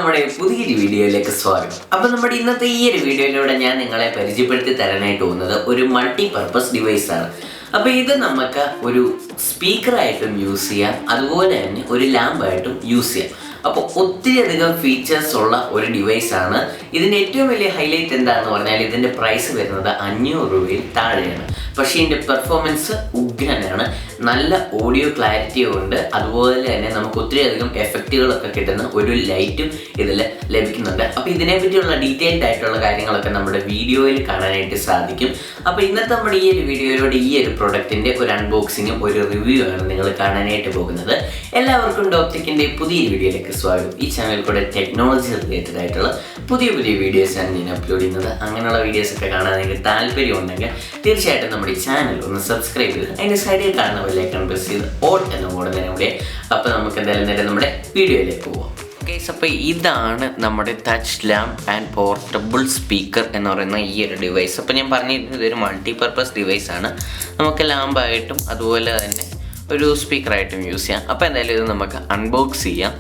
നമ്മുടെ പുതിയൊരു വീഡിയോയിലേക്ക് സ്വാഗതം. അപ്പോൾ നമ്മുടെ ഇന്നത്തെ ഈ ഒരു വീഡിയോയിലൂടെ ഞാൻ നിങ്ങളെ പരിചയപ്പെടുത്തി തരാനായിട്ട് പോകുന്നത് ഒരു മൾട്ടിപർപ്പസ് ഡിവൈസ് ആണ്. അപ്പോൾ ഇത് നമുക്ക് ഒരു സ്പീക്കറായിട്ടും യൂസ് ചെയ്യാം, അതുപോലെ തന്നെ ഒരു ലാമ്പായിട്ടും യൂസ് ചെയ്യാം. അപ്പോൾ ഒത്തിരിയധികം ഫീച്ചേഴ്സ് ഉള്ള ഒരു ഡിവൈസാണ്. ഇതിൻ്റെ ഏറ്റവും വലിയ ഹൈലൈറ്റ് എന്താണെന്ന് പറഞ്ഞാൽ ഇതിൻ്റെ പ്രൈസ് വരുന്നത് 500 രൂപയിൽ താഴെയാണ്. പക്ഷേ ഇതിൻ്റെ പെർഫോമൻസ് ഉഗ്രനാണ്, നല്ല ഓഡിയോ ക്ലാരിറ്റിയും ഉണ്ട്, അതുപോലെ തന്നെ നമുക്ക് ഒത്തിരിയധികം എഫക്റ്റുകളൊക്കെ കിട്ടുന്ന ഒരു ലൈറ്റും ഇതിൽ ലഭിക്കുന്നുണ്ട്. അപ്പോൾ ഇതിനെപ്പറ്റിയുള്ള ഡീറ്റെയിൽഡ് ആയിട്ടുള്ള കാര്യങ്ങളൊക്കെ നമ്മുടെ വീഡിയോയിൽ കാണാനായിട്ട് സാധിക്കും. അപ്പോൾ ഇന്നത്തെ നമ്മുടെ ഈ ഒരു വീഡിയോയിലൂടെ ഈ ഒരു പ്രൊഡക്റ്റിൻ്റെ ഒരു അൺബോക്സിങ്ങും ഒരു റിവ്യൂ ആണ് നിങ്ങൾ കാണാനായിട്ട് പോകുന്നത്. എല്ലാവർക്കും ഡോപ്റ്റിക്കിൻ്റെ പുതിയൊരു വീഡിയോയിലേക്ക് സ്വാഗതം. ഈ ചാനലിൽ കൂടെ ടെക്നോളജി റിലേറ്റഡ് ആയിട്ടുള്ള പുതിയ വീഡിയോസാണ് ഞാൻ അപ്ലോഡ് ചെയ്യുന്നത്. അങ്ങനെയുള്ള വീഡിയോസൊക്കെ കാണാൻ നിങ്ങൾക്ക് താല്പര്യം ഉണ്ടെങ്കിൽ തീർച്ചയായിട്ടും നമ്മുടെ ഈ ചാനൽ ഒന്ന് സബ്സ്ക്രൈബ് ചെയ്ത് അതിൻ്റെ സൈഡിൽ കാണുന്ന ബെല്ലൈക്കൺ പ്രസ് ചെയ്ത് ഓൾ എന്നും കൂടെ തന്നെ ഇവിടെ. അപ്പോൾ നമുക്ക് എന്തായാലും നേരെ നമ്മുടെ വീഡിയോയിലേക്ക് പോവാം. അപ്പോൾ ഇതാണ് നമ്മുടെ touch lamp and portable speaker എന്ന് പറയുന്ന ഈ ഒരു ഡിവൈസ്. അപ്പോൾ ഞാൻ പറഞ്ഞിരുന്നത് ഇതൊരു മൾട്ടിപർപ്പസ് ഡിവൈസാണ്. നമുക്ക് ലാമ്പായിട്ടും അതുപോലെ തന്നെ ഒരു സ്പീക്കറായിട്ടും യൂസ് ചെയ്യാം. അപ്പോൾ എന്തായാലും ഇത് നമുക്ക് അൺബോക്സ് ചെയ്യാം.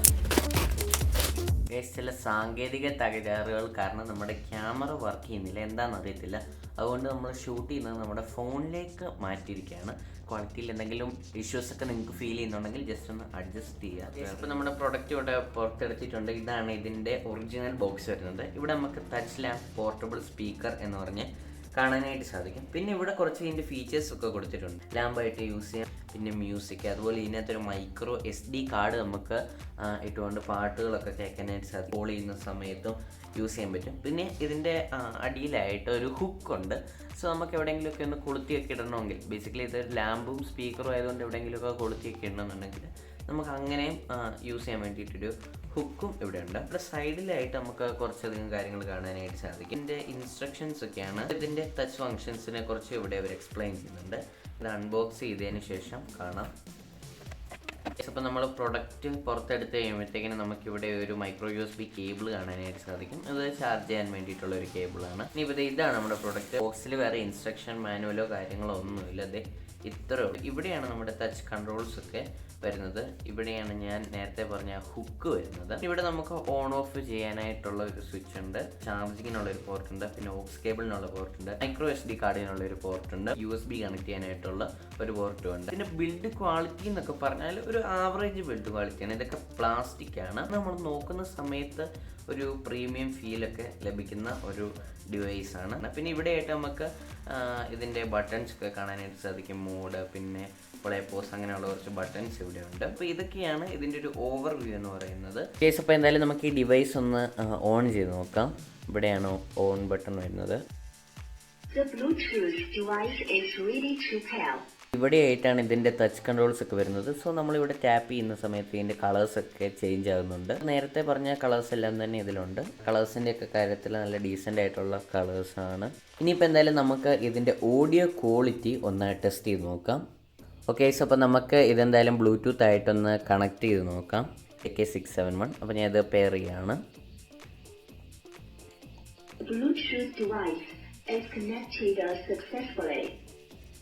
ചില സാങ്കേതിക തകരാറുകൾ കാരണം നമ്മുടെ ക്യാമറ വർക്ക് ചെയ്യുന്നില്ല, എന്താണെന്ന് അറിയത്തില്ല. അതുകൊണ്ട് നമ്മൾ ഷൂട്ട് ചെയ്യുന്നത് നമ്മുടെ ഫോണിലേക്ക് മാറ്റിയിരിക്കുകയാണ്. ക്വാളിറ്റിയിൽ എന്തെങ്കിലും ഇഷ്യൂസ് ഒക്കെ നിങ്ങൾക്ക് ഫീൽ ചെയ്യുന്നുണ്ടെങ്കിൽ ജസ്റ്റ് ഒന്ന് അഡ്ജസ്റ്റ് ചെയ്യുക. ഇപ്പോൾ നമ്മുടെ പ്രൊഡക്റ്റ് ഇവിടെ പുറത്തെടുത്തിട്ടുണ്ട്. ഇതാണ് ഇതിൻ്റെ ഒറിജിനൽ ബോക്സ് വരുന്നത്. ഇവിടെ നമുക്ക് ടച്ച് ലാമ്പ് പോർട്ടബിൾ സ്പീക്കർ എന്ന് പറഞ്ഞ് കാണാനായിട്ട് സാധിക്കും. പിന്നെ ഇവിടെ കുറച്ച് ഇതിൻ്റെ ഫീച്ചേഴ്സ് ഒക്കെ കൊടുത്തിട്ടുണ്ട്. ലാമ്പായിട്ട് യൂസ് ചെയ്യാം, പിന്നെ മ്യൂസിക്, അതുപോലെ ഇതിനകത്തൊരു മൈക്രോ SD കാർഡ് നമുക്ക് ഇട്ടുകൊണ്ട് പാട്ടുകളൊക്കെ കേൾക്കാനായിട്ട് സാധിക്കും. കോൾ ചെയ്യുന്ന സമയത്തും യൂസ് ചെയ്യാൻ പറ്റും. പിന്നെ ഇതിൻ്റെ അടിയിലായിട്ട് ഒരു ഹുക്കുണ്ട്. സോ നമുക്ക് എവിടെയെങ്കിലുമൊക്കെ ഒന്ന് കൊളുത്തിയൊക്കെ ഇടണമെങ്കിൽ, ബേസിക്കലി ഇതൊരു ലാമ്പും സ്പീക്കറും ആയതുകൊണ്ട് എവിടെയെങ്കിലുമൊക്കെ കൊളുത്തിയൊക്കെ ഇടണമെന്നുണ്ടെങ്കിൽ നമുക്ക് അങ്ങനെയും യൂസ് ചെയ്യാൻ വേണ്ടിയിട്ടൊരു ഹുക്കും ഇവിടെ ഉണ്ട്. ഇവിടെ സൈഡിലായിട്ട് നമുക്ക് കുറച്ചധികം കാര്യങ്ങൾ കാണാനായിട്ട് സാധിക്കും. ഇതിൻ്റെ ഇൻസ്ട്രക്ഷൻസ് ഒക്കെയാണ്. ഇതിൻ്റെ ടച്ച് ഫങ്ഷൻസിനെ കുറിച്ച് ഇവിടെ അവർ എക്സ്പ്ലെയിൻ ചെയ്യുന്നുണ്ട്. ഇത് അൺബോക്സ് ചെയ്തതിന് ശേഷം കാണാം. അപ്പോൾ നമ്മൾ പ്രൊഡക്റ്റ് പുറത്തെടുത്ത് കഴിയുമ്പോഴത്തേക്കിനും നമുക്കിവിടെ ഒരു മൈക്രോ USB കേബിൾ കാണാനായിട്ട് സാധിക്കും. അത് ചാർജ് ചെയ്യാൻ വേണ്ടിയിട്ടുള്ള ഒരു കേബിളാണ്. ഇനി ഇതാണ് നമ്മുടെ പ്രൊഡക്റ്റ്. ബോക്സിൽ വേറെ ഇൻസ്ട്രക്ഷൻ മാനുവലോ കാര്യങ്ങളോ ഒന്നുമില്ല. അതെ ഇത്രേ ഉള്ളൂ. ഇവിടെയാണ് നമ്മുടെ ടച്ച് കൺട്രോൾസ് ഒക്കെ വരുന്നത്. ഇവിടെയാണ് ഞാൻ നേരത്തെ പറഞ്ഞ ഹുക്ക് വരുന്നത്. ഇവിടെ നമുക്ക് ഓൺ ഓഫ് ചെയ്യാനായിട്ടുള്ള ഒരു സ്വിച്ച് ഉണ്ട്, ചാർജിങ്ങിനുള്ള ഒരു പോർട്ട് ഉണ്ട്, പിന്നെ ഓക്സ് കേബിളിനുള്ള പോർട്ട് ഉണ്ട്, മൈക്രോ SD കാർഡിനുള്ള ഒരു പോർട്ട് ഉണ്ട്, USB കണക്ട് ചെയ്യാനായിട്ടുള്ള ഒരു പോർട്ടും ഉണ്ട്. പിന്നെ ബിൽഡ് ക്വാളിറ്റി എന്നൊക്കെ പറഞ്ഞാൽ ഒരു ആവറേജ് ബിൽഡ് ക്വാളിറ്റിയാണ്. ഇതൊക്കെ പ്ലാസ്റ്റിക് ആണ്. നമ്മൾ നോക്കുന്ന സമയത്ത് ഒരു പ്രീമിയം ഫീലൊക്കെ ലഭിക്കുന്ന ഒരു ഡിവൈസാണ്. പിന്നെ ഇവിടെയായിട്ട് നമുക്ക് ഇതിൻ്റെ ബട്ടൺസ് ഒക്കെ കാണാനായിട്ട് സാധിക്കും. മോഡ്, പിന്നെ പ്ലേ പോസ്, അങ്ങനെയുള്ള കുറച്ച് ബട്ടൺസ് ഇവിടെ ഉണ്ട്. അപ്പോൾ ഇതൊക്കെയാണ് ഇതിൻ്റെ ഒരു ഓവർവ്യൂ എന്ന് പറയുന്നത്. കേസ് അപ്പോൾ എന്തായാലും നമുക്ക് ഈ ഡിവൈസ് ഒന്ന് ഓൺ ചെയ്ത് നോക്കാം. ഇവിടെയാണ് ഓൺ ബട്ടൺ വരുന്നത്. ഇവിടെയായിട്ടാണ് ഇതിൻ്റെ ടച്ച് കൺട്രോൾസ് ഒക്കെ വരുന്നത്. സോ നമ്മളിവിടെ ടാപ്പ് ചെയ്യുന്ന സമയത്ത് ഇതിൻ്റെ കളേഴ്സൊക്കെ ചേഞ്ച് ആകുന്നുണ്ട്. നേരത്തെ പറഞ്ഞ കളേഴ്സ് എല്ലാം തന്നെ ഇതിലുണ്ട്. കളേഴ്സിൻ്റെ ഒക്കെ കാര്യത്തിൽ നല്ല ഡീസൻ്റ് ആയിട്ടുള്ള കളേഴ്സാണ്. ഇനിയിപ്പോൾ എന്തായാലും നമുക്ക് ഇതിൻ്റെ ഓഡിയോ ക്വാളിറ്റി ഒന്ന് ടെസ്റ്റ് ചെയ്ത് നോക്കാം. ഓക്കെ, സോ അപ്പോൾ നമുക്ക് ഇതെന്തായാലും ബ്ലൂടൂത്ത് ആയിട്ടൊന്ന് കണക്ട് ചെയ്ത് നോക്കാം. AK671. അപ്പോൾ ഞാൻ ഇത് പെയർ ചെയ്യാണ്.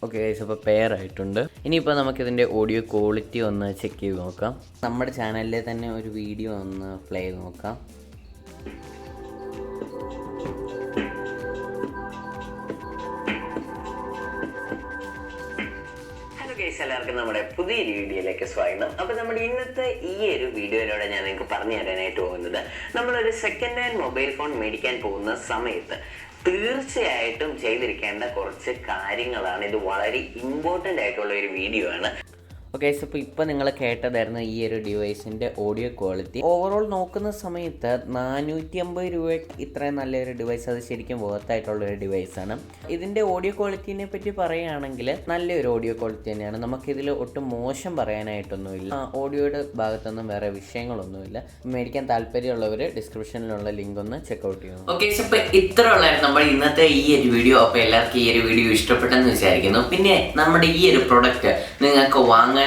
ഓക്കെ ഗൈസ്, അപ്പോൾ പെയർ ആയിട്ടുണ്ട്. ഇനിയിപ്പോൾ നമുക്കിതിൻ്റെ ഓഡിയോ ക്വാളിറ്റി ഒന്ന് ചെക്ക് ചെയ്ത് നോക്കാം. നമ്മുടെ ചാനലിലെ തന്നെ ഒരു വീഡിയോ ഒന്ന് പ്ലേ ചെയ്ത് നോക്കാം. എല്ലാവർക്കും നമ്മുടെ പുതിയൊരു വീഡിയോയിലേക്ക് സ്വാഗതം. അപ്പോൾ നമ്മുടെ ഇന്നത്തെ ഈ ഒരു വീഡിയോയിലൂടെ ഞാൻ നിങ്ങൾക്ക് പറഞ്ഞു തരാനായിട്ട് പോകുന്നത്, നമ്മളൊരു സെക്കൻഡ് ഹാൻഡ് മൊബൈൽ ഫോൺ മേടിക്കാൻ പോകുന്ന സമയത്ത് തീർച്ചയായിട്ടും ചെയ്തിരിക്കേണ്ട കുറച്ച് കാര്യങ്ങളാണ്. ഇത് വളരെ ഇമ്പോർട്ടൻ്റ് ആയിട്ടുള്ള ഒരു വീഡിയോ ആണ്. ഓക്കെ, സോ ഇപ്പോൾ നിങ്ങൾ കേട്ടതായിരുന്നു ഈ ഒരു ഡിവൈസിൻ്റെ ഓഡിയോ ക്വാളിറ്റി. ഓവറോൾ നോക്കുന്ന സമയത്ത് 450 രൂപയ്ക്ക് ഇത്രയും നല്ലൊരു ഡിവൈസ് അത് ശരിക്കും വർത്തായിട്ടുള്ളൊരു ഡിവൈസാണ്. ഇതിൻ്റെ ഓഡിയോ ക്വാളിറ്റിനെ പറ്റി പറയുകയാണെങ്കിൽ നല്ലൊരു ഓഡിയോ ക്വാളിറ്റി തന്നെയാണ്. നമുക്കിതിൽ ഒട്ടും മോശം പറയാനായിട്ടൊന്നുമില്ല. ഓഡിയോയുടെ ഭാഗത്തൊന്നും വേറെ വിഷയങ്ങളൊന്നുമില്ല. മേടിക്കാൻ താല്പര്യമുള്ളവർ ഡിസ്ക്രിപ്ഷനിലുള്ള ലിങ്ക് ഒന്ന് ചെക്കൗട്ട് ചെയ്യണം. ഓക്കെ, സോ ഇപ്പോൾ ഇത്ര ഉള്ളായിരുന്നു നമ്മുടെ ഇന്നത്തെ ഈ ഒരു വീഡിയോ. അപ്പോൾ എല്ലാവർക്കും ഈ ഒരു വീഡിയോ ഇഷ്ടപ്പെട്ടെന്ന് വിചാരിക്കുന്നു. പിന്നെ നമ്മുടെ ഈ ഒരു പ്രൊഡക്റ്റ് നിങ്ങൾക്ക് വാങ്ങാനായിട്ട്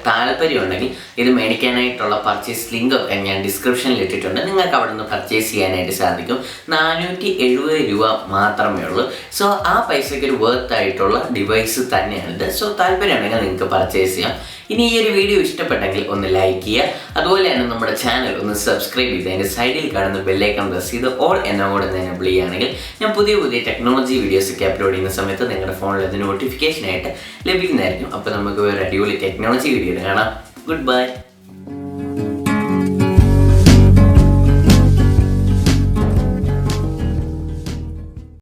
താല്പര്യമുണ്ടെങ്കിൽ ഇത് മേടിക്കാനായിട്ടുള്ള പർച്ചേസ് ലിങ്ക് ഒക്കെ ഞാൻ ഡിസ്ക്രിപ്ഷനിൽ ഇട്ടിട്ടുണ്ട്. നിങ്ങൾക്ക് അവിടെ നിന്ന് പർച്ചേസ് ചെയ്യാനായിട്ട് സാധിക്കും. 470 രൂപ മാത്രമേ ഉള്ളൂ. സോ ആ പൈസയ്ക്ക് ഒരു വർത്ത് ആയിട്ടുള്ള ഡിവൈസ് തന്നെയാണിത്. സോ താല്പര്യമുണ്ടെങ്കിൽ നിങ്ങൾക്ക് പർച്ചേസ് ചെയ്യാം. ഇനി ഈ ഒരു വീഡിയോ ഇഷ്ടപ്പെട്ടെങ്കിൽ ഒന്ന് ലൈക്ക് ചെയ്യുക, അതുപോലെ തന്നെ നമ്മുടെ ചാനൽ ഒന്ന് സബ്സ്ക്രൈബ് ചെയ്ത് അതിൻ്റെ സൈഡിൽ കാണുന്ന ബെല്ലൈക്കൺ പ്രസ് ചെയ്ത് ഓൾ എന്ന കൂടെ എനേബിൾ ചെയ്യുകയാണെങ്കിൽ ഞാൻ പുതിയ ടെക്നോളജി വീഡിയോസൊക്കെ അപ്ലോഡ് ചെയ്യുന്ന സമയത്ത് നിങ്ങളുടെ ഫോണിൽ അത് നോട്ടിഫിക്കേഷനായിട്ട് ലഭിക്കുന്നതായിരിക്കും. അപ്പോൾ നമുക്ക് ഒരു അടിപൊളി ടെക്നോളജി വീഡിയോ കാണാം. Good bye.